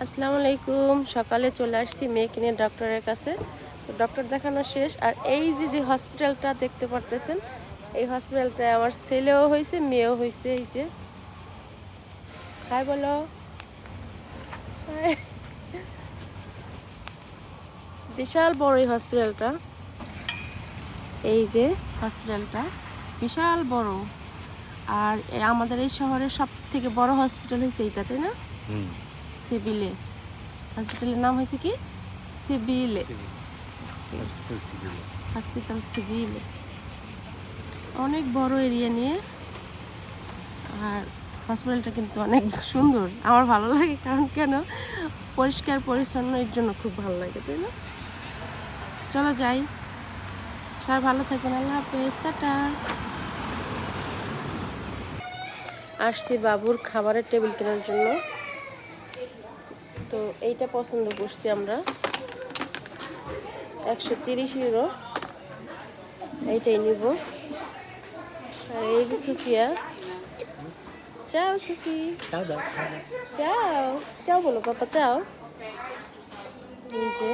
আসসালামু আলাইকুম। সকালে চলে আসছি মেয়েকে নিয়ে ডক্টরের কাছে। তো ডক্টর দেখানো শেষ। আর এই যে হসপিটালটা দেখতে পারতেছেন, এই হসপিটালটায় আমার ছেলেও হয়েছে, মেয়েও হয়েছে। এই যে হাই বলো, হাই। বিশাল বড় এই হসপিটালটা। এই যে হসপিটালটা বিশাল বড়। আর আমাদের এই শহরের সব থেকে বড় হসপিটাল হয়েছে এইটা, তাই না? সিভিলে। হসপিটালের নাম হয়েছে কি? সিভিলে হসপিটাল, সিভিলে। অনেক বড় এরিয়া নিয়ে। আর হসপিটালটা কিন্তু অনেক সুন্দর, আমার ভালো লাগে। কারণ কেন, পরিষ্কার পরিচ্ছন্ন, এর জন্য খুব ভালো লাগে, তাই না? চলো যাই। সবাই ভালো থাকবেন, আল্লাহ হাফেজ, টাটা। আসছি বাবুর খাবারের টেবিল কেনার জন্য। তো এইটা পছন্দ করছি আমরা, 130 ইউরো। এইটাই নিব। আর এই যে সুফিয়া, চাও সুফি, চাও চাও বলো পাপা, চাও। এই যে